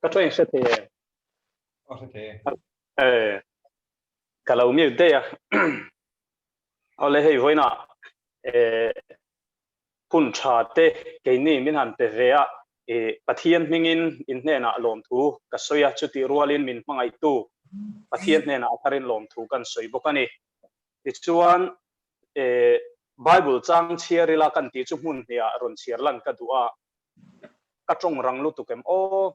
cái chuyện sẽ thì cả lâu miêu đây à ở đây hay với nọ phun trà tê cái này mình hẳn tê về à bắt hiện mình in nè nọ lồng thu cái soi à chút tiền ruộng lên mình mang ai tu bắt hiện nè nọ thà lồng thu căn soi bốc anh thì chuan Bible trang chia ra kan ti chu mun ya ron chia lan ka dua ka trong rang lu tu kem o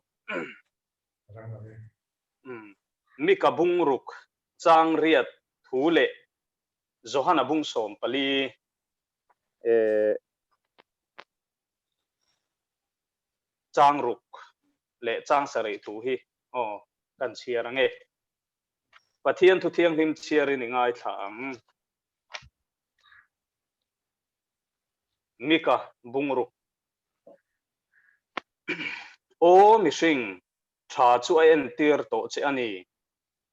mi ka bung ruk trang riat thu le Johana bung som pali trang ruk le trang sari thu hi o kan chia ra nge pathian thu thiang him chia ri ni ngai tham mi ka bung ruk o mi sing tha chu en tir to che ani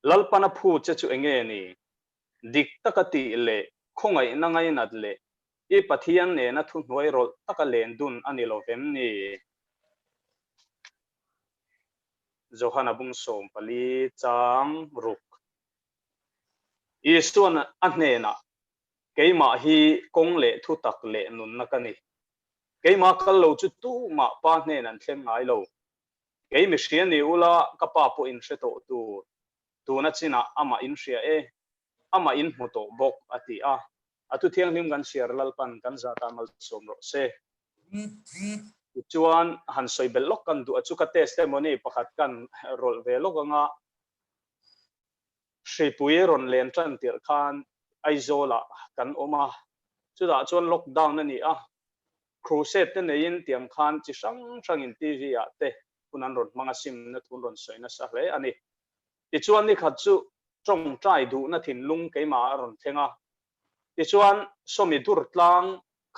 lalpana phu che chu enge ni dik takati le khongai na ngai nat le e pathian ne na thu noi rol taka len dun ani lo vem ni Johana bung som pali chang ruk istuan anne na keima hi kong le thu tak le nun na kani keima kal lo chu tu ma pa ne nan thlem ngai lo keimi hrian ni ula kapa po in hreto tu na china ama in hria ama in moto bok ati a atu thiang lim gan share lalpan kan za ta mal som ro se chuan han soi bel lok kan du achu ka testimony pakhat kan rol ve lok anga shri puiron len tran tir khan aizola kan oma chuda chuan lockdown ani a crusade te nein tiang khan chi sang in tv a te kunan ron manga sim na thun ron soi na sa hle ani ti chuan ni khat chu trong trai du na thin lung keima ron thenga ti chuan somi dur tlang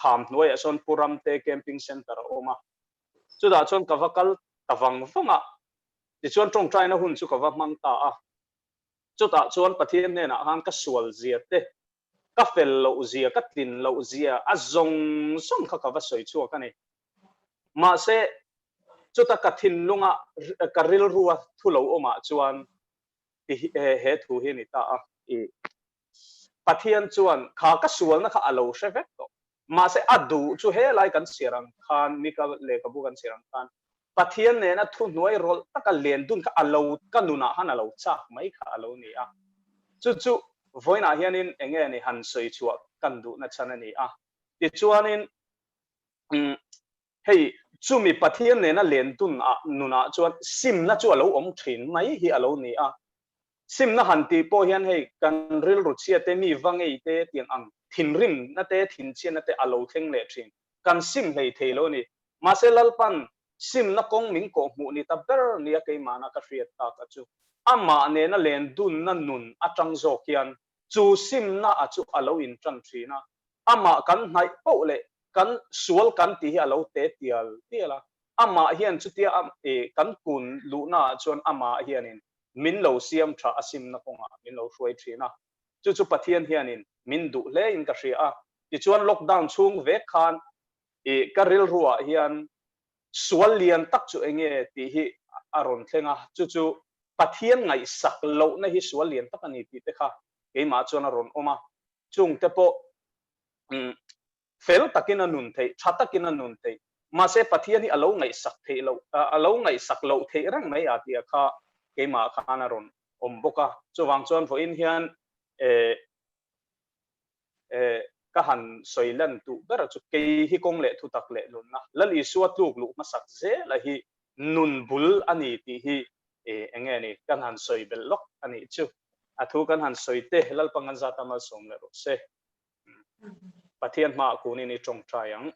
kham hnuai a son puram te camping center oma chuda chuan kavakal tawang vonga ti chuan trong trai na hun chu kawa mang ta a chuta chuan pathian ne na han ka sual zia te ka fel lo zia ka tin lo zia a zong som kha ka va soi chu ka ni ma se chuta ka thin lunga ka ril ruwa thu lo oma chuan he thu hi ni ta a pathian chuan kha ka sual na kha alo shevek to ma se adu chu he lai kan sirang khan mi ka le ka bu kan sirang khan pathian ne na thu noi rol taka len dun ka alo kanuna han alo chak mai kha alo ni a chu voina hianin enge ni han soi chuwa kan du na chana ni a ti chuanin hei chumi pathian ne na len dun a nuna chuan sim na chu alo om thin mai hi alo ni a sim na han ti po hian hei kan ril ru chia te mi wangei te tiang ang thin rim na te thin chia na te alo thleng le thin kan sim hei theilo ni ma se lalpan sim na kong ming ko mu ni ta ber ni a keima na ka hriat ta ka chu ama ne na len dun na nun atang zokian chu sim na a chu alo in tang thina ama kan nai po le kan sual kan ti hi alo te tiala ama hian chu tia kan kun lu na chuan ama hianin min lo siam tha asim na konga min lo hruai thina chu pathian hianin min du le in ka hria ti chuan lockdown chung ve khan ka ril ruwa hian sual lian tak chu enge ti hi aron thlenga chu pathian ngai sak lo na hi sual lian tak ani ti te kha keima chuan aron oma chung te po fel takin anun thei thatakin anun thei ma se pathian hi alo ngai sak thei lo alo ngai sak lo thei rang mai atia kha keima khana ron omboka chuwang chuan vo in hian ka han soilan tu ber chu ke hi kong le thu tak le nun na lali suat luk lu ma sak je la hi nun bul ani ti hi enge ni kan han soi bel lok ani chu athu kan han soi te lal pangan za ta mal som le ro se pathian ma ku ni trong trayang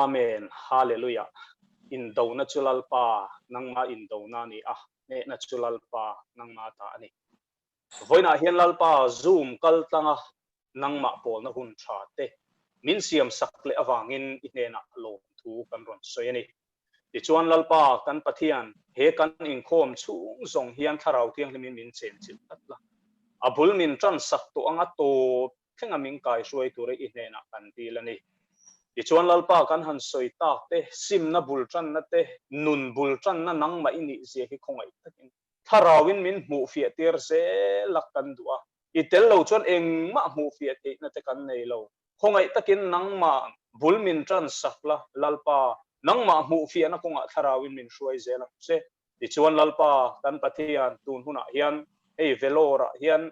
amen hallelujah in do na chulal pa nang ma in do na ni a ne na chulal pa nang ma ta ani voina hian lal pa zoom kal tanga nang ma pol na hun tha te min siam sak le awangin ine na lo thu kan ron soyani ti chuan lal pa kan pathian he kan Inkhawm chung zong hian tharau tiang lemin min chen chil tatla abul min tran sak to anga to thenga min kai suai tu re ine na kan ti lani ti chuan lalpa kan han soi tak te sim na bul tran na te nun bul tran na nang ma ini zia hi khongai takin tharawin min mu fia tir se lakkan duwa itel lo chuan eng ma mu fia te na te kan nei lo khongai takin nang ma bul min tran sakla lalpa nang ma mu fia na konga tharawin min shuai zela se ti chuan lalpa kan pathian tun huna hian ei Vellore hian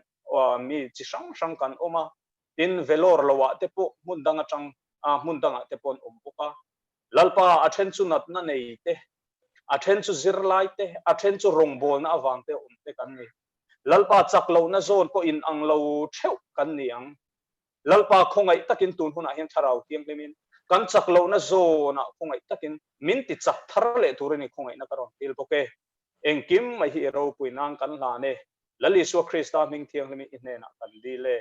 mi chi sang sang kan oma in Vellore lawa te po mun danga chang mun danga te pon boka lalpa a then chu nat na nei te a then chu zirlai te a then chu rongbol na awang te te kan ni lalpa chaklo na zone ko in ang lo theu kan ni ang lalpa khongai takin tun huna hian tharau tiang lemin kan chaklo na zone khongai takin min ti chak thar le turini khongai na karon til poke engkim mai hi ro puinang kan la ne lali so Krista ming thiang lemi inne na kan di le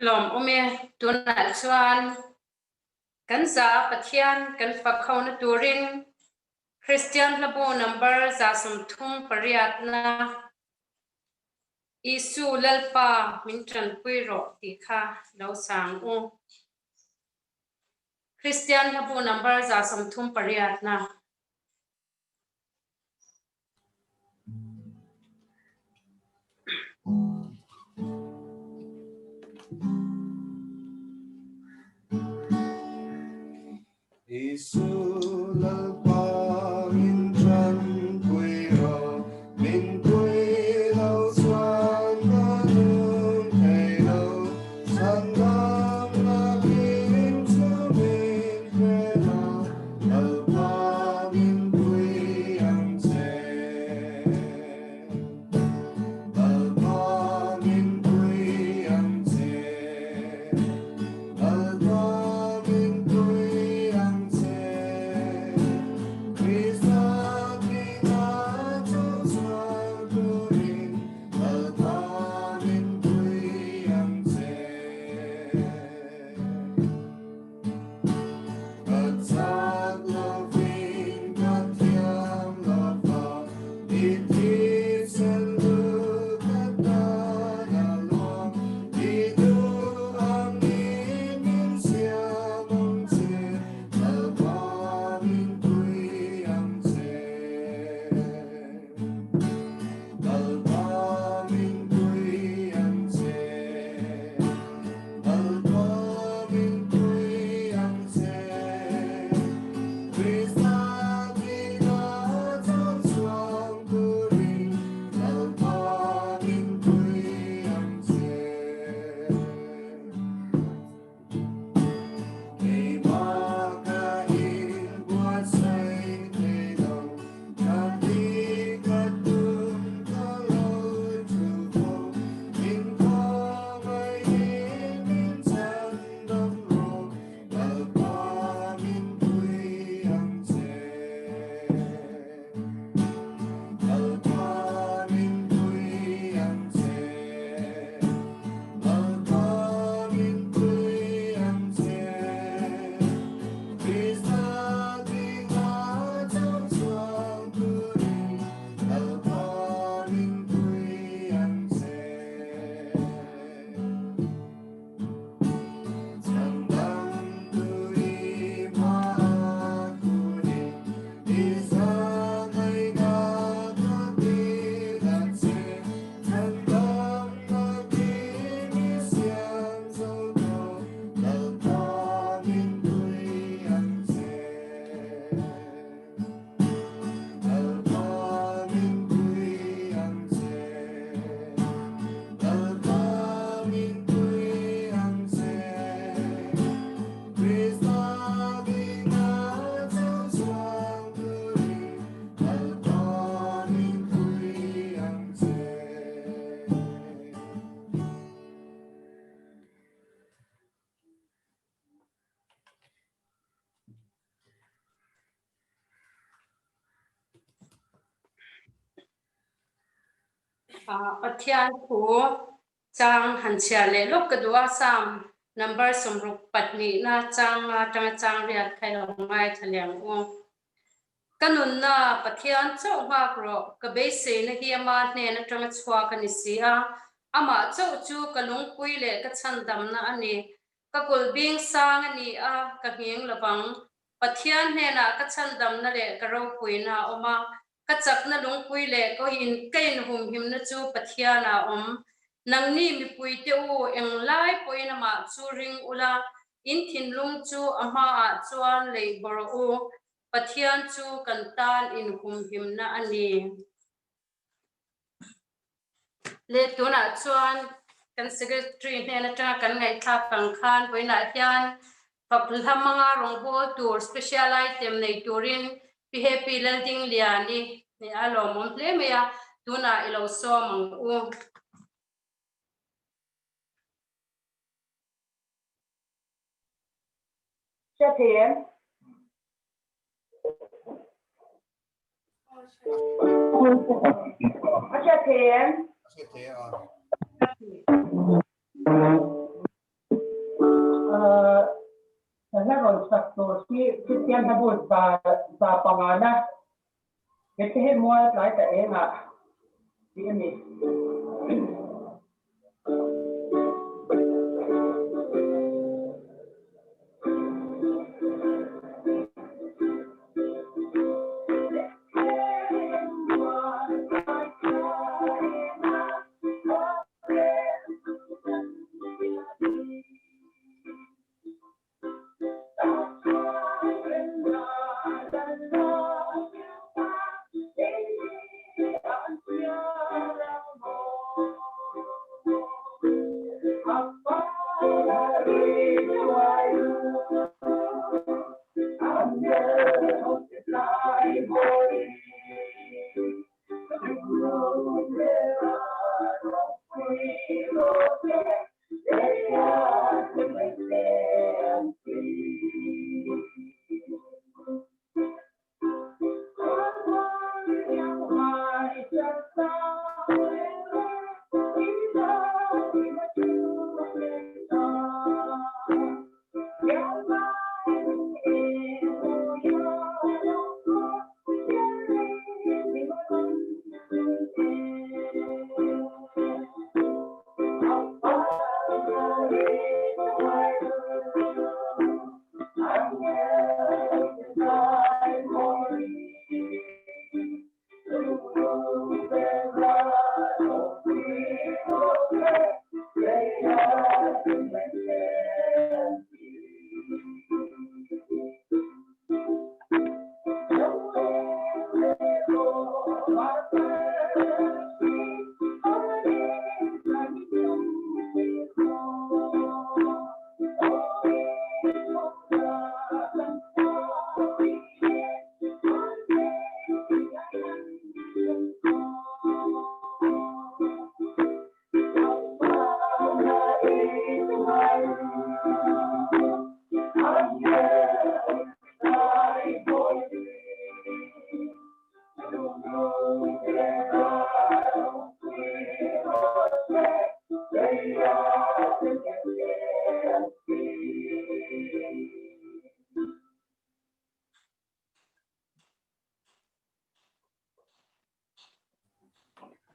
lom ome tuna chuan kan za pathian kan fakhau na turin Christian labo number za som thum pariat na isu lalpa mintran puiro ti kha lo sang u Christian labo number za som thum pariat na Isu lalpa mintran puiro min pui lau suan na nun kay lau sangam na kim su min pena lalpa min pui ang se lalpa min pui ang se lalpa min pui ang se Krista kita cho suan turin lalpa min pui ang se At sa loving katyam lava itit sen lukat dadalong Idu ang imin siyamong se lalpa min pui ang se lalpa min pui ang se lalpa min pui ang se Krista kita trong suang turin lalpa min pui ang se Kay makain buat say kay daw Kandi katun kalawin tubo Inkhawm ay minsan damro lalpa min pui ang se lalpa min pui ang se lalpa min pui ang se Krista kita trong suang turin lalpa min pui ang se Sandang turi maakunin isang ay nakatilat se Sandang nakinis yang soto lalpa min pui ang se lalpa min pui ang se lalpa min pui ang se Krista kita trong suang turin lalpa min pui ang se pathian khu chang han chia le lok kadua sam number somruk patni na chang riat khai lo ngai thaliang u kanun na pathian chau ma pro ka be se na hi ma ne na tang chwa kan sia ama chau chu kalung pui le ka chandam na ani ka kul bing sang ani a ka hieng lawang pathian ne na ka chandam na le ka ro pui na oma ka chak na lung pui le ko in kain hum him na chu pathiana nang ni mi pui te u eng lai poi na ma chu ring ula in thin lung chu ama a chuan le bor u pathian chu kan tan in hum him na ani le tuna chuan kan secretary ne na ta kan ngai tha pang khan poi na hian paklam manga rong bo tur special item nei turin pi happy Laldingliani ne alo mom ple me ya tuna ilo so mang u Cha Thiện. Cha Thiện. Saya kalau satu sekian habis ba pangana. Kita ini semua lagi tak enak. Ini.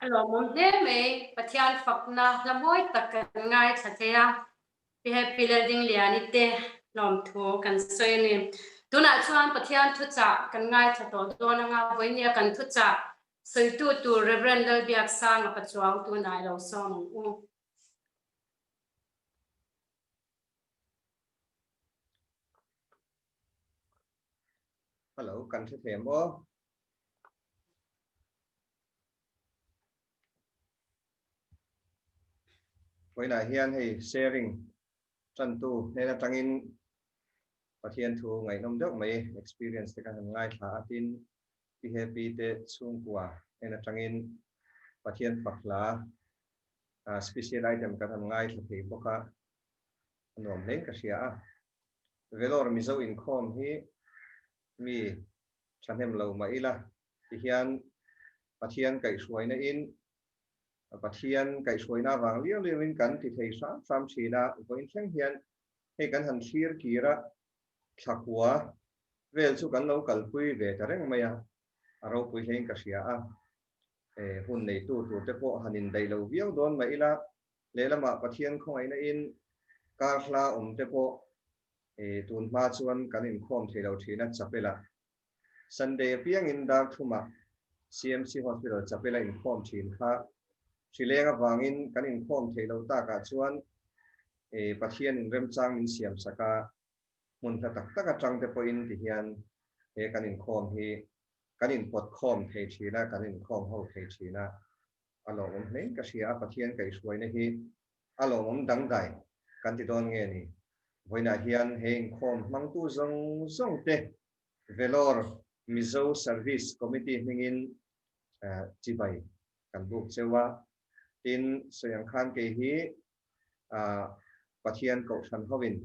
alo mom ple me pathian fakna lamoi takan ngai thatea pi happy Laldingliani te nom thu kan soini tuna chuan pathian thu cha kan ngai thato dona nga voinia kan thu cha soitu tu Rev.Lalbiaksanga Pachuau tu nai lo som u Hello, kan se them bo. Với lại hiền hay sharing TANTU nên là trang in pathian thu ngày năm trước mấy experience thì các ngay thả tin đi happy te sung qua nên là trang in pathian phật lá special item các ngay thì bốc cả nôm lấy cái gì Vellore Mizo Inkhawm hi mi chan hem lo mai la thì hiền pathian cái suy na in pathian cái suy na vàng liêu liêu in kan thì thầy sam chỉ na với in sang hiền hay kan han shir kira thakwa vel chu kan lo kal pui ve ta reng maya aro pui heng ka sia a hun nei tu te po hanin dei lo viau don mai ila lelama pathian khongai na in karla te po tun ma chuan kan in khom thelo thina chapela Sunday piang in dar thuma CMC hospital chapela in khom thin kha Chilenga wangin kan in khom thelo ta ka chuan pathian in rem chang min siam saka mun ta tak taka tang te po in ti hian kan in khom hi kan in pot khom thei thina kan in khom ho thei thina alo nei ka sia pathian kai suai na hi alo dang dai kan ti don nge ni voina hian heng khom mang tu zong zong te Vellore Mizo Service Committee hingin chibai kan buk chewa tin soyang khan ke hi pathian ko than hovin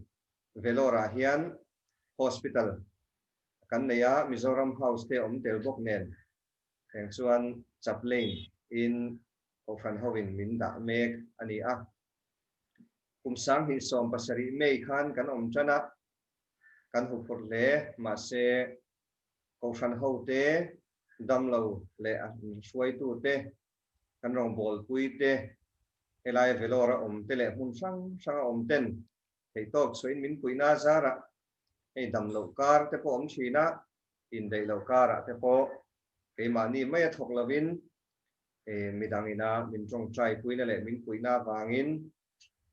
Vellore hian hospital kan neya Mizoram House te tel bok nen eng chuan chaplain in ko than hovin min da mek ani a kumsang hi som pasari mei khan kan chana kan hu for le ma se ko than ho te dam lo le a suai tu te kan rong bol pui te elai Vellore te le hun sang ten thei tok soin min pui na zara ei dam lo kar te po china in dei lo kara te po ke mani mai thok lovin midangina min trong trai pui na le min pui na wangin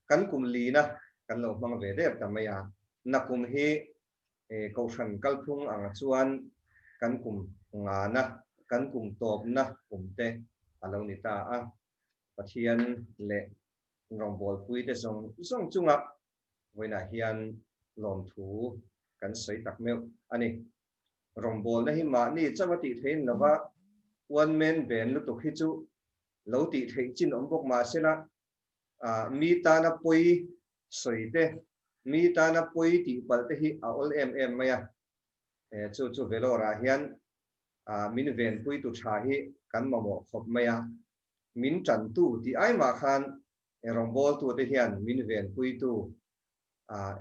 kan kum li na kan lo mang ve de ta maya na kum hi ko than kal thung anga chuan kan kum nga na kan kum top na kum te alo ni ta a pathian le rong bol pui te song chunga voina hian lom thu kan sei tak meu ani rong bol na hi ma ni chawati thein lova one man ben lu to hi chu lo ti thei chin bok ma sela mi ta na poi soi te mi ta na poi ti pal te hi a ol maya chu Vellore hian min ven pui tu tha hi kan mamo khop maya min chan tu ti ai ma khan rong bol tu te hian min ven pui tu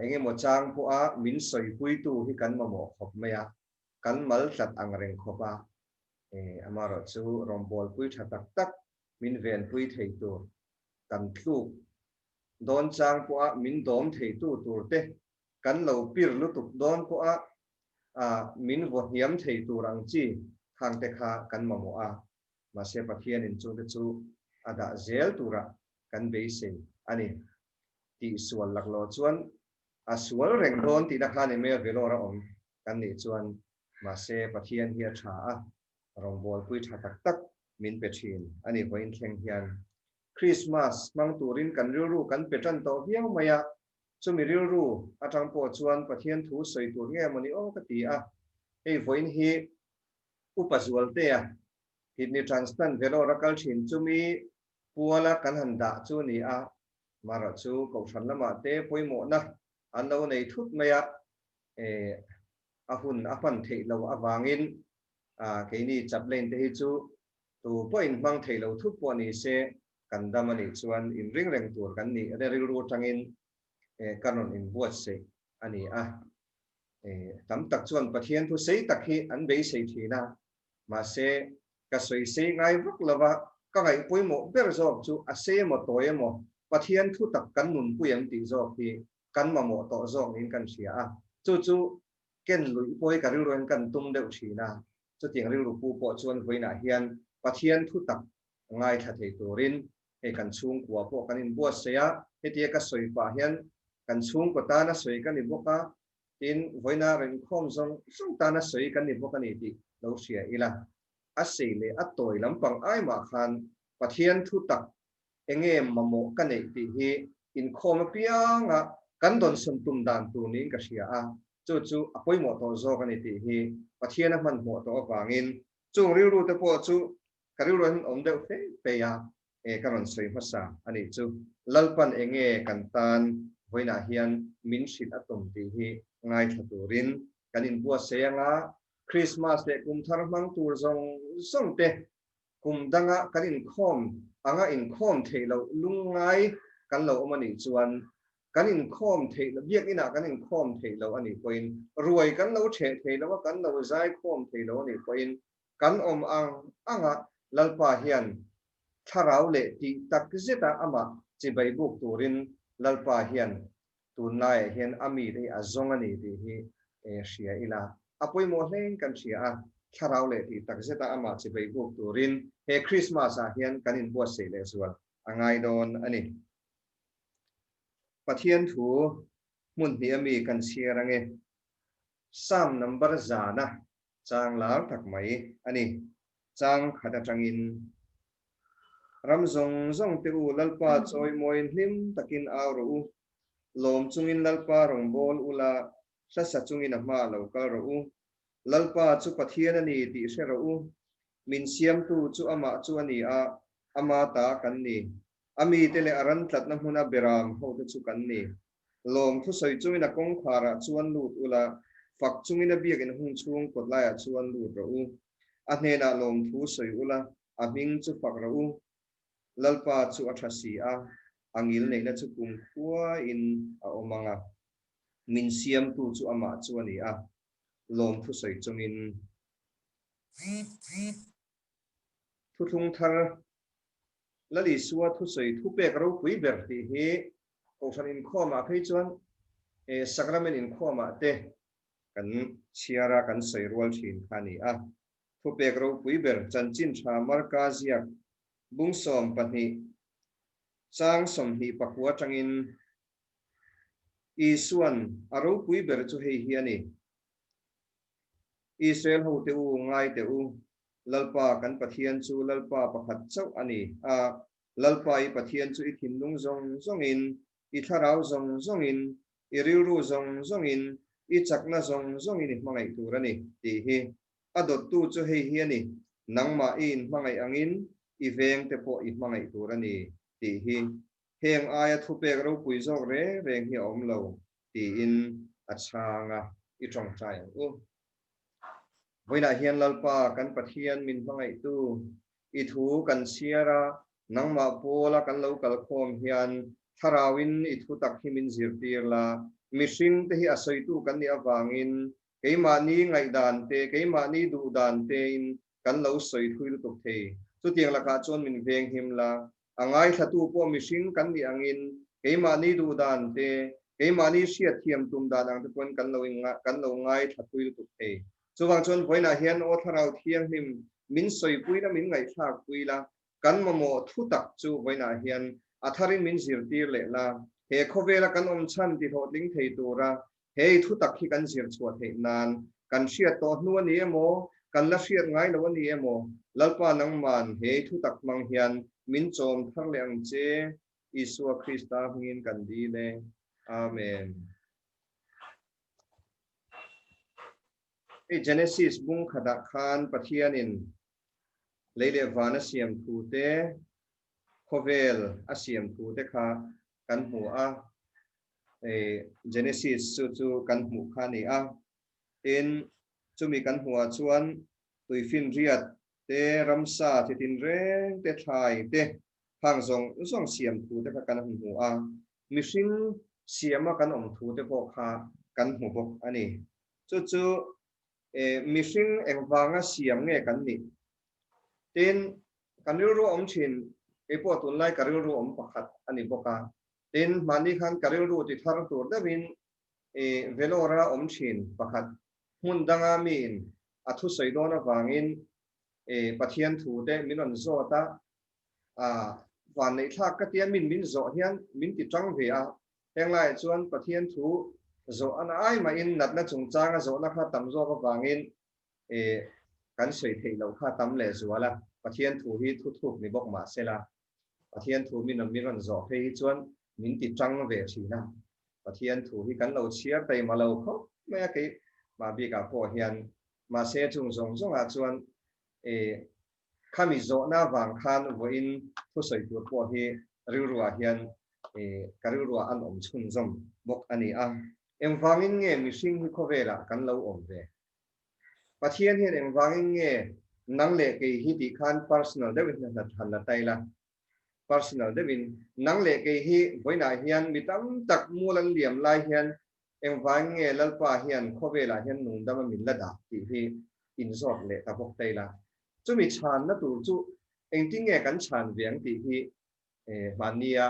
enge mo chang po a min soi pui tu hi kan mamo khop maya kan mal tlat ang reng khopa amaro chu rong bol pui tha tak min ven pui thei tu kan thu don chang po a min dom thei tu tur te kan lo pir lu tuk don po a min vo hiam thei tu rang chi khang te kha kan mamo a ma se pathian in chu te chu ada zel tura kan be se ani ti sual lak lo chuan a sual reng don ti da khan me Vellore kan ni chuan ma se pathian hi tha a rong bol pui tha tak min pe thin ani voin thleng hian Christmas mang turin kan ru kan petan to hiang maya chumi ru atang po chuan pathian thu soi tur nge mani o ka ti a ei voin hi upazual te a kidney transplant Vellore kal thin chumi puala kan handa chu ni a mara chu ko than lama te poimo na an lo nei thut maya ahun apan thei lo awangin ke ni chaplain te hi chu tu point mang thei lo thut po ni se kan damani chuan in ring reng tur kan ni ade ru tangin kanon in buat se ani a tam tak chuan pathian thu sei tak hi an be sei thina ma se ka soi sei ngai vuk lova ka ngai poimo ber jok chu a se mo toyemo pathian thu tak kan nun puyam ti jok hi kan mamo to jok in kan sia a chu ken lui poi ka ru ron kan tum deuh thina chu tiang ru pu po chuan voina hian pathian thu tak ngai tha thei turin kan chung kwa po kan in buat sia hetia ka soi pa hian kan chung ko ta na soi kan ni boka tin voina ren khom zong ta na soi kan ni boka ni ti lo sia ila asile atoi lampang ai ma khan pathian thu tak enge mamo kan nei ti hi in khom pianga kan don sun tum dan tu ni ka sia a chu apoi mo to zo kan ni ti hi pathian man mo to awangin chung ru te po chu kariu ron de pe ya karon soi phasa ani chu lalpan enge kan tan voina hian min sit atom ti hi ngai thaturin kanin bua seanga Christmas te kum thar mang tur zong te kum danga kanin khom anga in khom theilo lungai kan lo mani chuan kan Inkhawm thei la biak ina kan Inkhawm thei lo ani poin ruai kan lo the thei lo kan lo zai khawm thei lo ani poin kan anga lalpa hian tharau le ti tak zeta ama chi bai buk turin lalpa hian tunai hian ami dei azong ani ti hi ria ila apoi mo hleng kan ria a tharau le ti tak zeta ama chi bai buk turin he Christmas a hian kan in bo se le zual angai don ani pathian thu mun hi ami kan siarange sam number zana chang lar tak mai ani chang khata tangin ramzong zong te u lalpa choi moin hlim takin awru lom chungin lalpa rongbol ula sasa chungin ama lokal ro lalpa chu pathian ani ti se ro min siam tu chu ama chu ani a ama ta kan ni ami tele aran tlat na huna beram ho te chu kan ni lom thu soi chungin a kong khara chuan lut ula fak chungin a biak in hung chung kotlaya chuan lut ro a hnena lom thu soi ula a ming chu fak ro lalpa chu athasi a angil nei na chu kum khua in a omanga min siam tu chu ama chu ani a lom thu soi chungin thu thung thar lali suwa thu soi thu pek ro pui ber ti hi osan Inkhawm a phei chuan sacrament Inkhawm a te kan chiara kan soi rual thin khani a thu pek ro pui ber chanchin tha marka ziak bung som pahni chang som hi pakua tangin isuan aro pui ber chu hei hi ani Israel ho te u ngai te u lalpa kan pathian chu lalpa pakhat chau ani a lalpa I pathian chu I thinlung zong zong in I tharau zong zong in I riuru zong zong in I chakna zong zong in hmangai turani ti hi adot tu chu hei hi ani nangma in hmangai angin I veng te po I hmangai turani ti hi heng aya thu pek ro pui zok re reng hi om lo ti in achanga I tong chai u voina hian lalpa kan pathian min hmangai tu I thu kan siara nangma pola kan lo kal khom hian tharawin I thu tak himin zirtir la mishing te hi asoi tu kan ni awangin keima ni ngai dan te keima ni du dan te in kan lo soi thui tuk the chu tiang la ka chon min veng him la angai thatu po mishing kan ni angin keima ni du dan te keima ni siat thiam tum dan ang te pon kan lo ngai thatui tuk the chuwang chon voina hian o tharau thiang him min soi pui la min ngai thak pui la kan mamo thu tak chu voina hian atharin min zirtir le la he khovela kan om chan ti tho ding thei tura he thu tak hi kan zir chhuat the nan kan hriat to hnu ani emo kan la hriat ngai lo ani emo lalpa nang man he thu tak mang hian min chom thar le ang che Isua Krista hngin kan di le amen Genesis bung khada khan pathianin leile vana siam thu te khovel asiam thu te kha kan hmu a Genesis chu kan hmu kha ni a in chumi kan hmu chuan tuifin riat te ramsa thitin reng te thai te hang zong siam thu te kha kan hmu a mihring siama kan om thu te pawh kha kan hmu bawk ani chu mihring engwanga siam nge kan ni tin kan ru om thin e po tun lai kariru om pakhat ani boka tin mani khan kariru ti thar tur dawin Vellore om thin pakhat hun danga min athu soidona wangin pathian thu te minon zota van nei thak ka tian min zo hian min ti tang ve a henglai chuan pathian thu zo ana ai ma in natna chungchanga zo na kha tam zo ka wangin kan soi thei lo kha tam le zuala pathian thu hi thu thuk ni bok ma sela pathian thu minon zo hei chuan min ti tang ve thina pathian thu hi kan lo chia tai ma lo kho me ke ma bi ka po hian ma se chung zong zong a chuan khami zo na wang khan vo in thu soi tur po hi riruwa hian kariruwa an om chun zom bok ani a em wangin nge mihring hi khovela kan lo om ve pathian hian em wangin nge nang le ke hi ti khan personal deuh na than la taila personal de bin nang le ke hi voina hian mitam tak mulan liam lai hian engwang nge lalpa hian khobela hian nung dama min la da ti hi in zot le ta bok taila chumi chan na tu chu engting nge kan chan viang ti hi mania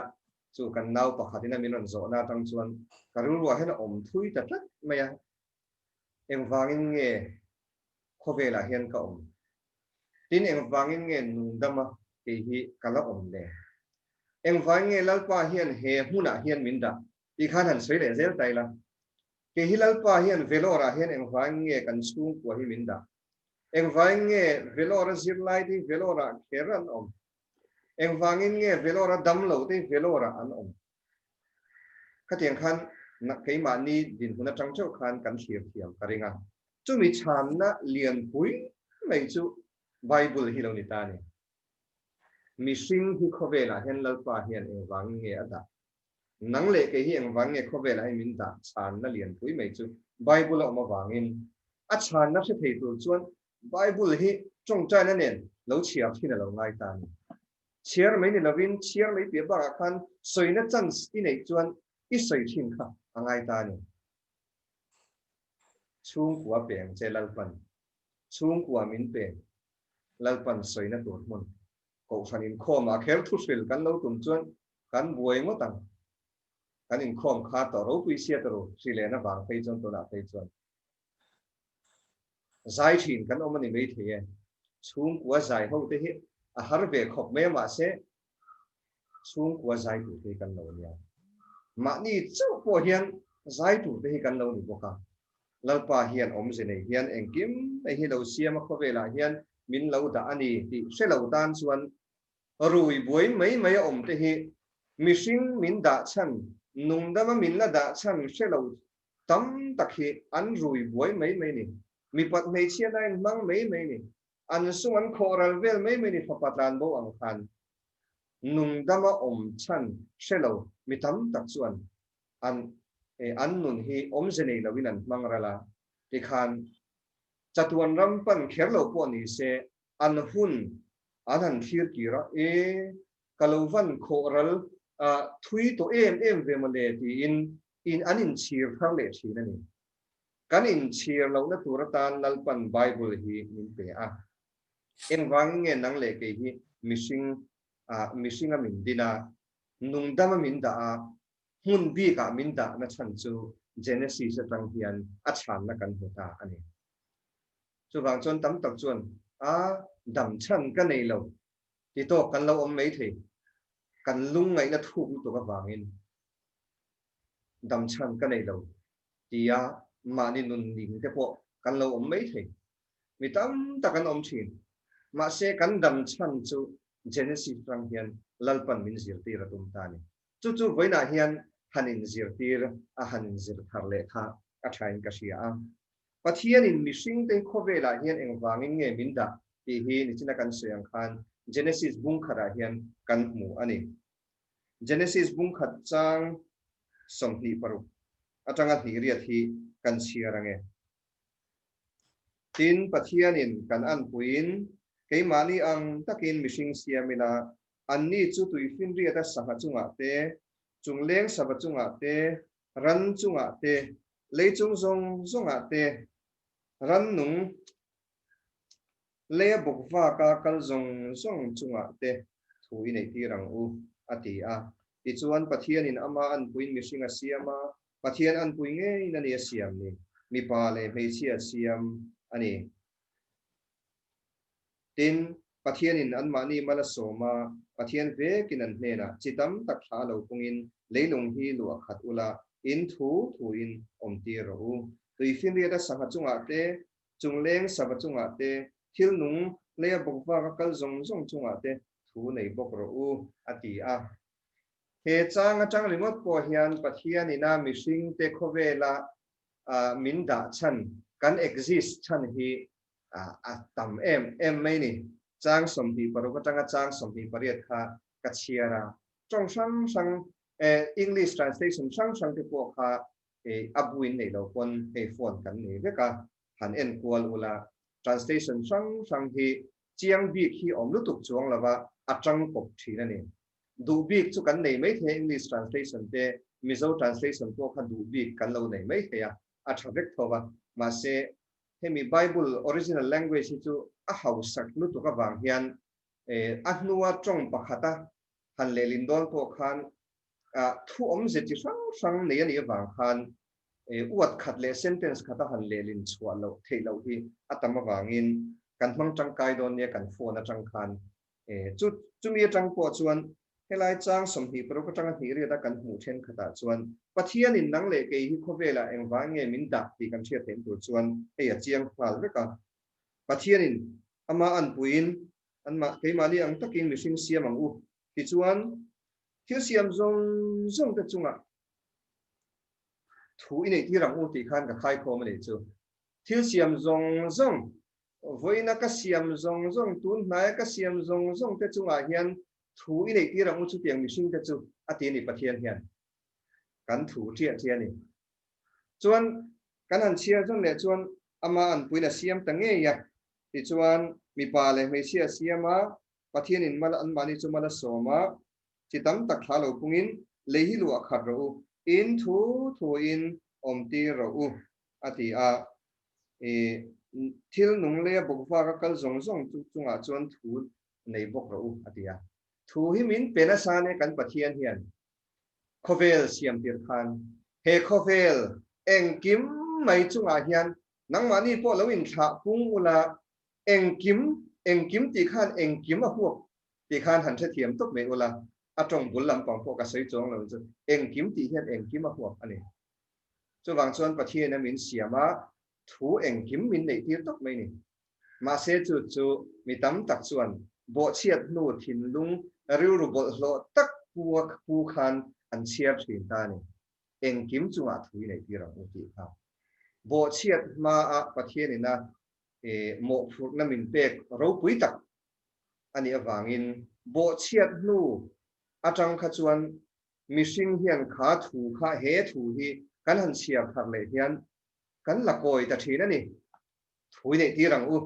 chu kan nau pakhatina minon zo na tang chuan karulwa hian om thui ta tlat maya engwang nge khobela hian ka om tin engwang nge nung dama ke hi kala om le engwang nge lalpa hian he huna hian minda ti khan han sei le zel taila ke hi lalpa hian Vellore hian engwang nge kan chung ko hi minda engwang nge Vellore zirlai ti Vellore kheran om engwang nge Vellore damlo ti Vellore an om ka tiang khan na ke ma ni din huna tang chau khan kan thir thiam karinga chu mi chan na lian pui mai chu Bible hi lo ni ta ni mishing hi khobela hian lalpa hian engwang nge ada nang le ke hi engwang nge khobela hi min da chan na lian pui mai chu Bible ma wangin a chan na se thei tu chuan Bible hi chong chai na nen lo chia thina lo ngai ta ni chiar mai ni lovin chiar mai pe ba khan soina chans ti nei chuan i soi thin kha angai ta ni chung kwa peng che lalpan chung kwa min pe lalpan soina tur mon ko fanin khom a khel thu sil kan lo tum chuan kan buai ngo tang kan in khom kha to ro pui sia to ro sile na bang phei chon to na phei chuan zai thin kan omani mei the chung kwa zai ho te hi a har ve khop me ma se chung kwa zai tu te kan lo nia ma ni chu po hian zai tu te hi kan lo ni boka lalpa hian om je nei hian engkim ei hi lo siam kho vela hian min lo da ani ti se lo dan chuan rui buai mai mai om te hi mishing min da chan nung dama min la da chan se lo tam takhi an rui buai mai mai ni mi pat nei chia nai mang mai mai ni an sung an khoral vel mai mai ni phapatan bo ang khan nung dama om chan se lo mi tam tak chuan an nun hi om je nei lo winan mangrala ti khan chatuan rampan kherlo po ni se an hun anan thir kira kalovan khoral thui to em ve male ti in anin chir thar le thina ni kan in chir lo na turatan lalpan Bible hi min pe a engwang nge nang le ke hi mishing a min dina nung dama min da a hun bi ka min da na chan chu Genesis atang hian a chan na kan hota ani chu wang chon tam tak chuan a dam chan ka nei lo ti to kan lo om mei the kan lung ngai na thu to ka wangin dam chan ka nei lo tia mani nun ning te po kan lo om mei the mi tam ta kan om thin ma se kan dam chan chu Genesis atang hian lalpan min zir ti ra tum ta ni chu voina hian hanin zir tir a hanin zir thar le kha a thain ka sia a pathian in mishing te khovela hian engwangin nge minda ti hi ni china kan soyang khan Genesis bung khara hian kan mu ani Genesis bung khat chang somni paru atanga hi riat hi kan siarange tin pathian in kan an puin keimani ang takin mishing siamina anni chu tuifin riata saha chunga te chungleng saba chunga te ran chunga te leichung zong zonga te ran nung le bokwa ka kal zong zong chunga te thui nei ti rang u ati a ti chuan pathian in ama an puin mishing a siama pathian an pui nge na ni siam ni mi pa le mei chia siam ani tin pathian in an mani mala soma pathian ve kinan hena chitam tak tha lo pungin leilung hi lu khat ula in thu in om ti ro tui fin ria da sanga chunga te chungleng saba chunga te thil nung le bokwa ka kal zong zong chunga te thu nei bok ro u ati a he chang limot po hian pathian ina mishing te khovela min da chan kan exist chan hi tam em mai ni chang sompi paru ka chang sompi pariat kha kachiara chong sang English translation sang te po kha abuin nei lo pon he phone kan ni veka han en kwal ula translation sang hi chiang bi khi om lu tuk chuang lawa atang kop thina ni du big chu kan nei mai the English translation te Mizo translation ko khan du big kan lo nei mai the ya a thavek thowa ma se hemi Bible original language chu a hausak nu to ka wang hian a hnuwa tong pakhata han le lindon ko khan thu om je chi sang nei ani wang khan uat khat le sentence khata han le lin chwa lo thei lo hi atama wangin kan mang tang kai don ne kan phone a tang khan chu mi tang po chuan helai chang som hi pro ka tang hi ri da kan hu then khata chuan pathian in nang le ke hi khovela eng wange min da ti kan thia them tu chuan e a chiang hal veka pathian in ama an puin an ma ke mali ang takin mishing siam ang u ti chuan thil siam zong ta chunga thu in ei tirang u ti khan ka khai khom le chu thil siam zong voina ka siam zong tun nai ka siam zong te chunga hian thu in ei tirang u chu tiang mishing te chu ati ni pathian hian kan thu thia ni chuan kan han chia chon le chuan ama an puina siam tange ya ti chuan mi pa le me sia siama pathian in mal an mani chu mala soma chitam tak thalo pungin lehi lu akhat ro in thu in omti ro u ati a thil nung le bokwa ka kal zong chu chunga chuan thu nei bok ro u ati a thu hi min pena sa ne kan pathian hian khovel siam tir khan he khovel engkim mai chunga hian nang mani po lo in tha pung ula engkim ti khan engkim a huak ti khan han the thiam tok me ula atong bulam pang po ka sei chong lo chu engkim ti hian engkim a huak ani chu wang chuan pathian min siama thu engkim min nei tir tok mai ni ma se chu mi tam tak chuan bo chiat nu thin lung riu ru bol hlo tak puak pu khan an chiap thin ta ni engkim chunga thui nei tirang u ti kha bo chiat ma a pathian ina mo phur na min pek ro pui tak ani awangin bo chiat nu atang kha chuan mishing hian kha thu kha he thu hi kan han siam thar le hian kan lakoi ta thina ni thui nei tirang u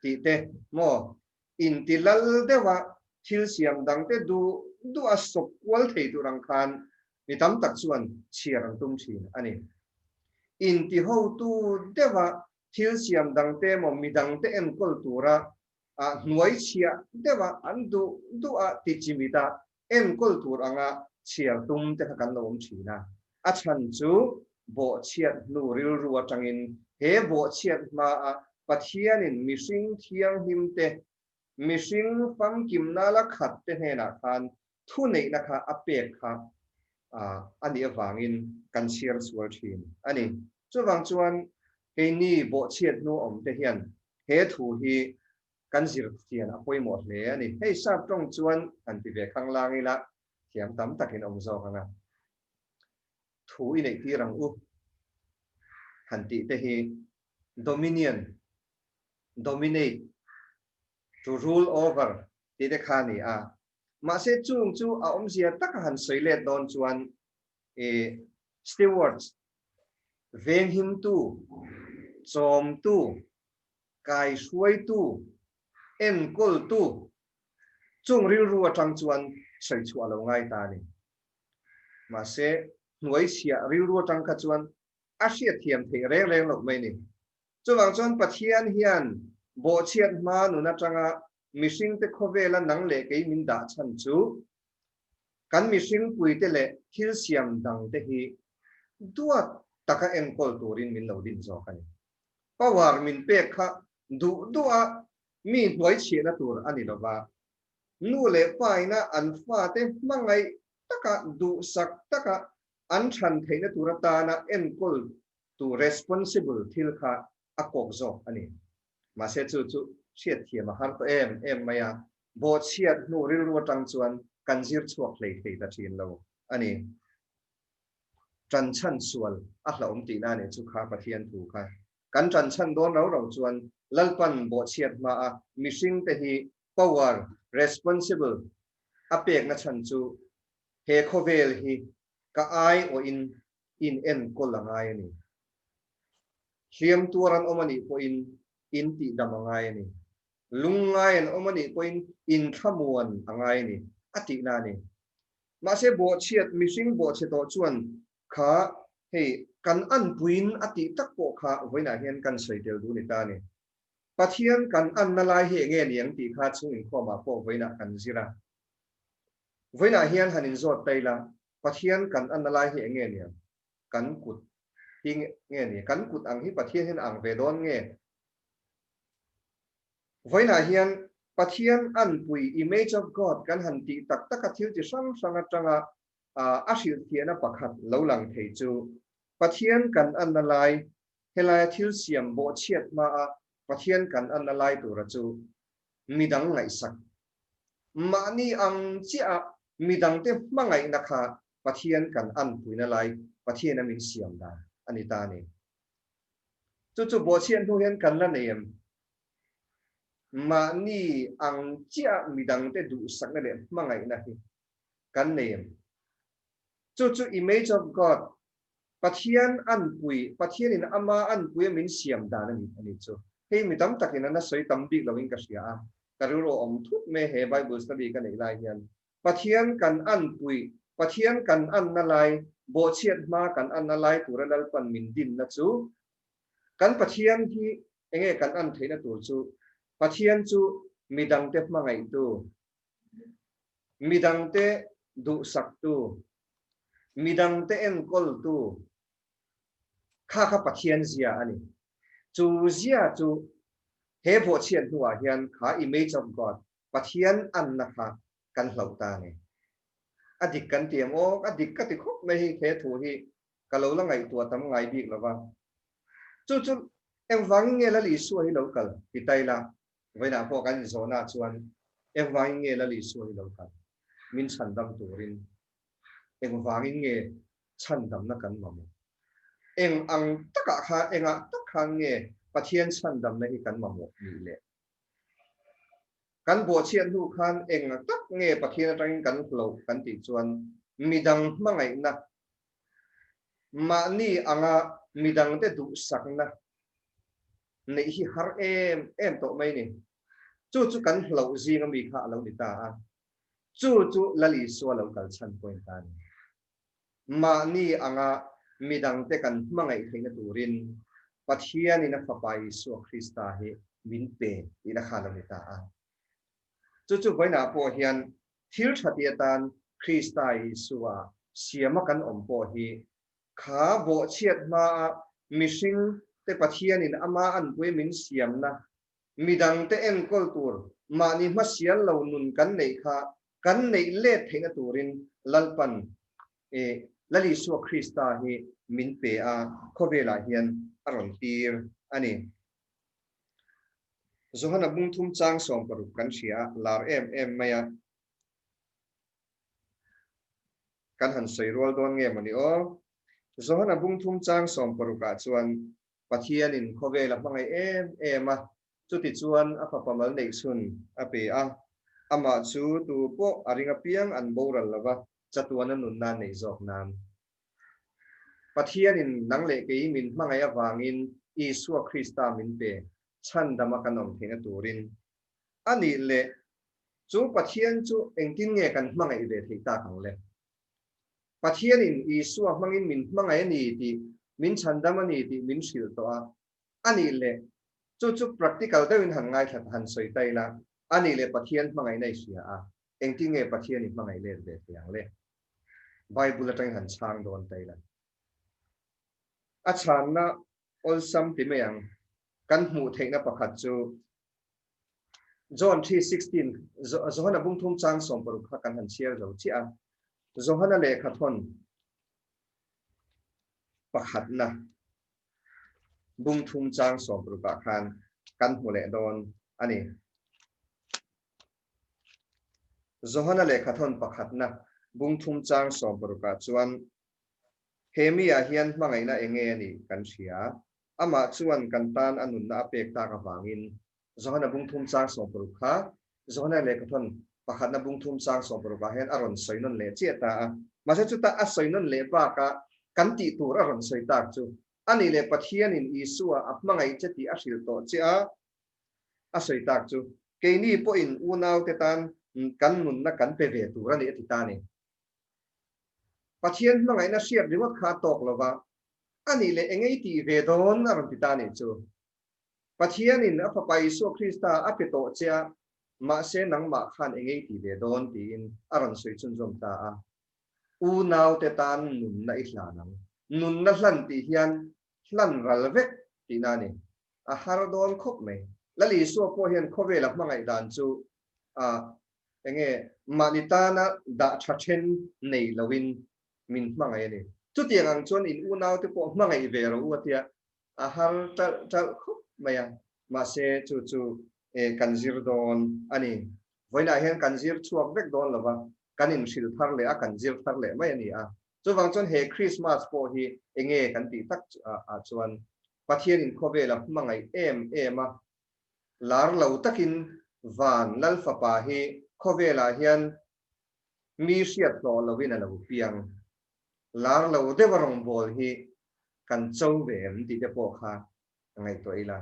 ti te mo in tilal dewa thil siam dang te du a sok kwal thei tu rang khan mi tam tak chuan chiarang tum thin ani in ti ho tu dewa thil siam dang te mo mi dang te en kol tura a hnuai chia dewa an du a ti chimita en kol tur anga chiar tum te kan lom thina a chan chu bo chiat nu ril ru atangin he bo chiat ma a pathian in mishing thiang him te mishing fam kim na la khat te he na khan thu nei na kha apek kha ani awangin kan shir sual thin ani chu wang chuan ke ni bo chiat nu om te hian he thu hi kan zir tian a poi mo hle ani hei sa tong chuan an ti ve khang langi la thiam tam takin om zo kanga thu i nei tirang u han ti te hi dominate to rule over ti de khani a ma se chung chu a om zia tak han soile don chuan stewards veng him tu chom tu kai suai tu en kol tu chung ril ru atang chuan sei chu alo ngai ta ni ma se hnuai sia ril ru atang kha chuan a sia thiam the reng lo mai ni chu wang chuan pathian hian bo chiat ma nu na tanga mishing te khovela nang le ke min da chan chu kan mishing pui te le thil siam dang te hi duat taka en kol turin min lo din zo kan pawar min pe kha du a mi hnuai chi na tur ani lo ba nu le paina an fa te mangai taka du sak taka an than theina turata na en kol tu responsible thil kha akok zo ani ma se chu chiat thiam har to em maya bo chiat nu ril ru tang chuan kan zir chuak hlei thei ta thin lo ani tran chan sual a hlom ti na ne chu kha pathian thu kha kan tran chan don ro chuan lalpan bo chiat ma a mishing te hi power responsible apek na chan chu he khovel hi ka ai o in en kolangai ni hiam turan omani po in ti damangai ni lungai en omani po in khamuan angai ni ati na ni ma se bo chiat mishing bo che to chuan kha hei kan an puin ati tak po kha voina hian kan soitel du ni ta ni pathian kan an na lai he nge niang ti kha chung in khoma po voina kan zira voina hian hanin zot taila pathian kan an na lai he nge niang kan kut ting nge ni kan kut ang hi pathian hin ang ve don nge voina hian pathian an pui image of God kan han ti tak tak a thil ti sang sang atanga a shil thiana pakhat lo lang thei chu pathian kan an na lai helai thil siam bo chiat ma a pathian kan an na lai tu ra chu midang ngai sak ma ni ang chia midang te mangai na kha pathian kan an pui na lai pathian min siam da anita ni chu bo chian thu hian kan la nem ma ni ang chia midang te du sak na le mangai na hi kan nem chu image of God pathian an pui pathian in ama an pui min siam da na ni ani chu hei mi tam takin na soi tam dik loving ka sia karuro om thut me he bible study kan nei lai hian pathian kan an pui pathian kan an na lai bo chiat ma kan an na lai tura dal pan min din na chu kan pathian hi enge kan an theina tur chu pathian chu midang te mangai tu midang te du sak tu midang te en kol tu kha pathian zia ani chu zia chu he bo chian huwa hian kha image of God pathian an na kha kan hlau ta ni adik kan tiam o adik ka ti khop me hi the thu hi kalo la ngai tua tam ngai bik lawa chu em wang nge la li su hi local ti tai la voina po kan zona chuan em wang nge la li su hi local min chan dam turin em wang nge chan dam na kan mamu eng ang taka kha enga tak khang nge pathian chan dam na hi kan mamu ni le kan bo chian hu khan eng tak nge pathian tang kan hlo kan ti chuan midang mangai na ma ni anga midang te du sak na nei hi har em to mai ni chu kan hlo zinga mi kha lo ni ta a chu lali so lo kal chan point tan ma ni anga midang te kan mangai theina turin pathian ina fapai so krista he min pe ina kha lo ni ta a chu voina po hian thil thatiatan krista isua siama kan om po hi kha bo chiat ma mishing te pathian in ama an pui min siam na midang te en kol tur ma ni ma sial lo nun kan nei kha kan nei le theina turin lalpan lali su krista hi min pe a khobela hian aron tir ani zohana bung thum chang som paru kan sia lar em maya kan han sei rol don nge mani o zohana bung thum chang som paru ka chuan pathian in khobela mangai em a chuti chuan a papamal nei sun a pe a ama chu tu po aringa piang an boral lawa chatuana nun na nei jok nan pathian in nangle ke min mangai awangin isu krista min pe chan dama kanom thena turin ani le chu pathian chu engtin nge kan mangai ve theita kang le pathian in isu mangin min mangai ni ti min chan dama ni ti min sil to a ani le chu practical dewin han ngai that han soi tai la ani le pathian mangai nei sia a engtin nge pathian in mangai le ve thiang le bible atang han chang don tai la a chan na ol sam ti meang kan mu theina pakhat chu John 3:16 Zohana bung thum chang som paru kha kan han share zo chi a Zohana le khathon pakhat na bung thum chang som paru ka khan kan mu le don ani Zohana le khathon pakhat na bung thum chang som paru ka chuan hemia hian mangai na enge ani kan sia ama chuan kan tan anun na pek ta ka wangin Zohana bung thum chang som paru kha Zohana le khathon pakhat na bung thum chang som paru ka hen aron soinon le cheta ma se chu ta a soinon le pa ka kan ti tur aron soi tak chu ani le pathian in isua apmangai cheti a hril to chia a soi tak chu ke ni po in unau te tan kan nun na kan pe ve tu ra ni ti ta ni pathian ma ngai na siat riwat kha tok lova ani le engai ti ve don na ron ti ta ni chu pathian in a pa Isu Krista a pe to cha ma se nang ma khan engai ti ve don ti in aron soi chun jom ta a u naw te tan nun na I hla nang nun na hlan ti hian hlan ral vek ti na ni a har don khop mai lali so po hian khove la ma ngai dan chu a enge manitana da chachen nei lawin min ma ngai ni chu tiang ang chon in u naw te po ma ngai ve ro u tia a har tal khop mai ma se chu chu e kanzir don ani voina hian kanzir chuak vek don lawa kanin sil thar le a kanzir thar le mai ani a chu wang chon he Christmas po hi enge kan ti tak a chuan pathian in khove la ma ngai em a lar lo takin van lal fa pa hi khovela hian mi siat lo lovin alo piang lar lo de warong bol hi kan chou ve em ti te po kha ngai toila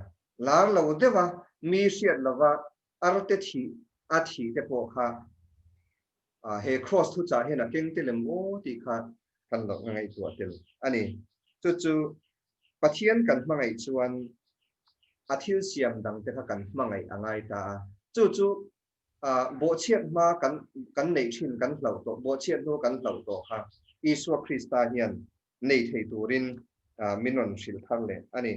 lar lo de wa mi siat lova arte thi a thi te po kha he cross thu cha hena keng te lem o ti kha kan lo ngai to tel ani chu chu pathian kan mangai chuan athil siam dang te kha kan mangai angai ta chu chu bo chiat ma kan nei thin kan hlo to bo chiat no kan hlo to kha Isu Krista hian nei thei turin minon sil thang le ani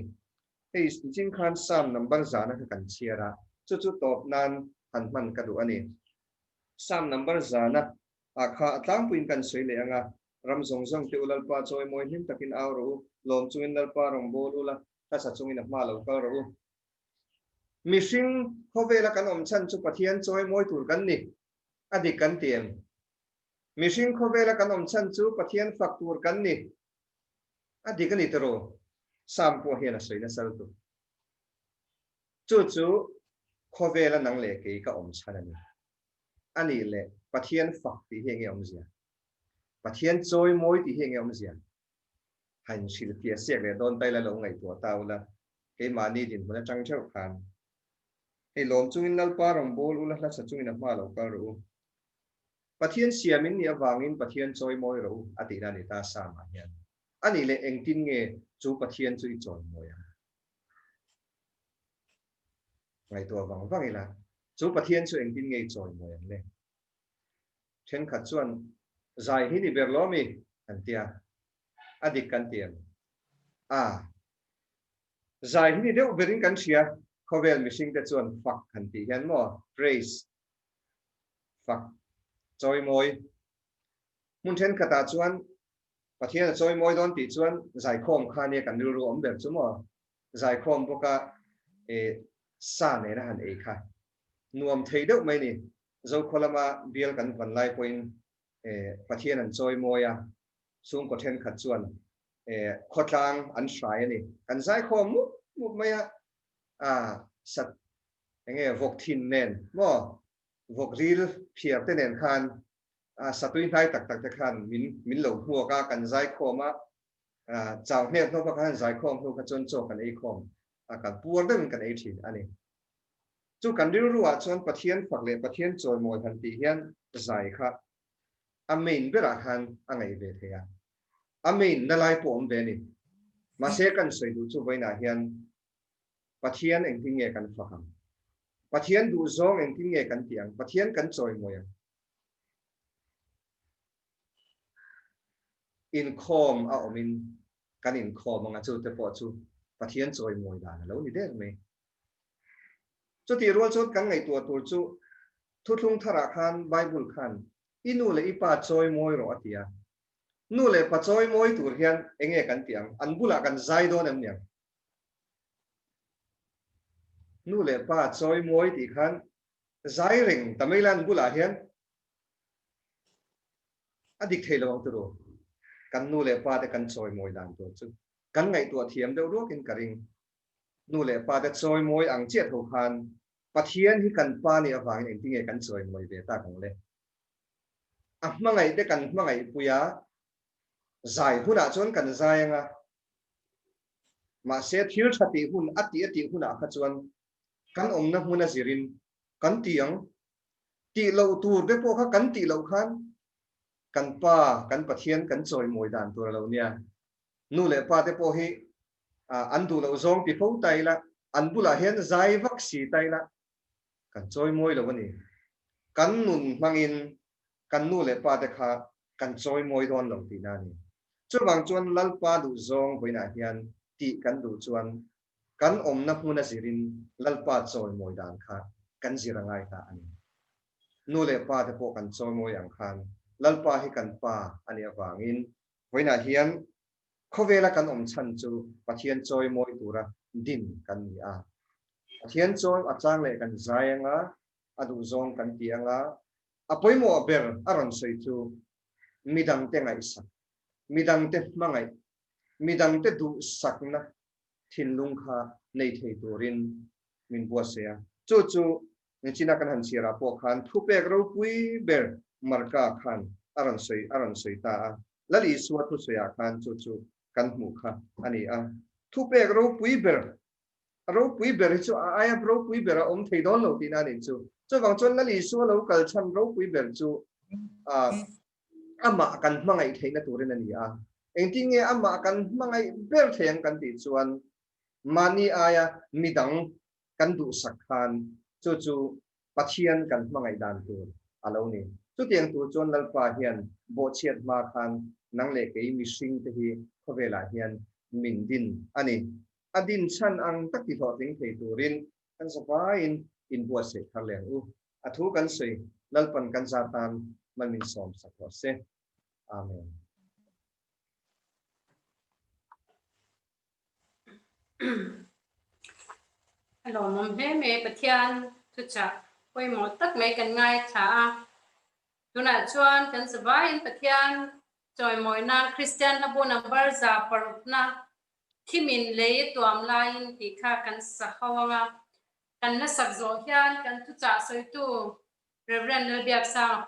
hei jing khan sam number zana ka kan chiara chu chu top nan han man ka du ani sam number zana kha atlang puin kan soi le anga ram zong zong te ulal pa choi moi him takin aw ro lom chuin dal pa rong bol ula ta sa chungin ma lo ka ro mishing khovela kan om chan chu pathian choi moi tur kan ni adik kan tiam mishing khovela kan om chan chu pathian faktur kan ni adik kan itero sam po hian soi na sal tu chu chu khovela nang le ke ka om chan ani le pathian fak ti henge om zia pathian choi moi ti henge om zia han sil pia se le don tai la lo ngai to taula ke mani din bona chang cheu khan he lom chungin nal pa rong bol ula la sa chungin ma lo ka ro pathian siamin ni awangin pathian choi moi ro ati na ni ta sa ma hian ani le engtin nge chu pathian chui chon moi ngai to wang wangila chu pathian chu engtin nge chon moi le chen khat chuan zai hi ni berlomi antia adik kan tiam zai hi ni deuh berin kan sia khovel mishing te chuan fak kan ti hian mo praise fak choi moi mun then khata chuan pathian choi moi don ti chuan zai khom khane kan ru om ber chu mo zai khom boka e sa ne na han e kha nuam thei deuh mai ni zo kholama bial kan van lai point pathian an choi moi a sung ko then khat chuan khotlang an shrai ni kan zai khom mu maya sat enge vok thin nen mo vok ril phiar te nen khan satui hai tak tak te khan min lo huwa ka kan zai khoma chaw hnet no ka kan zai khom hu ka chon chok kan ei khom kan puar dem kan ei thin ani chu kan ru ruwa chon pathian phak le pathian choi moi han ti hian zai kha amein bera khan angai ve thea amein nalai pom ve ni ma se kan soi du chu voina hian pathian engting nge kan faham pathian du zong engting nge kan tiang pathian kan choi moi Inkhawm a omin kan Inkhawm anga chu te po chu pathian choi moi da lo ni der me chu ti rual chu kan ngai tur chu thutlung thara khan bible khan inu le ipa choi moi ro atia nu le pa choi moi tur hian enge kan tiang an bula kan zai don em niang nu le pa choi moi ti khan zai ring tamilan bula hian adik thei lo tu ro kan nu le pa te kan choi moi dan to chu kan ngai tu thiam deuh ro kin karing nu le pa te choi moi ang che tho khan pathian hi kan pa ni awang eng tinge kan choi moi ve ta kang le mangai te kan mangai puya zai huna chon kan zai anga ma se thil thati hun ati huna kha chuan kan omna huna zirin kan tiang ti lo tur de po kha kan ti lo khan kan pa kan pathian kan choi moi dan tur lo nia nu le pa te po hi an du lo zong pi phau tai la an bula hian zai vak si tai la kan choi moi lo ni kan nun mangin kan nu le pa te kha kan choi moi don lo ti na ni chu wang chuan lalpa du zong boina hian ti kan du chuan kan om na huna sirin lalpa choi moi dan kha kan zirangai ta ani nu le pa te po kan choi moi ang khan lalpa hi kan pa ani awangin boina hian khovela kan om chan chu pathian choi moi tura din kan ni a pathian choi achang le kan zaianga adu zong kan ti anga apoimo ber aron sei chu midang te ngai sa midang te mangai midang te du sakna thinlung kha nei thei turin min bua sia chu chu china kan han sira po khan thupek ro pui ber marka khan aron sei ta lali suat thu soya khan chu chu kan mu kha ani a thupek ro pui ber chu aya ro pui ber om thei don lo tin ani chu wang chon lali su lo kal chan ro pui ber chu ama kan mangai thei na turin ani a engting e ama kan mangai ber theng kan ti chuan mani aya midang kan du sakhan chu chu pathian kan mangai dan tur alo ni chu tiang tu chon lalpa hian bo chiat ma khan nang le ke mi sing te hi khovela hian min din ani adin chan ang takti tho ting thei turin kan sapa in bua se thaleng u athu kan sei lalpan kan zatan man min som sakwa se amen lo mom he me pathian chu cha poi mo tak me kan ngai tha tuna chuan kan savai in pathian choi moi na Christian na bo number za parupna thimin le tuam lain ti kha kan sa hawanga kan na sak zo hian kan tu cha soi tu Rev.Lalbiaksanga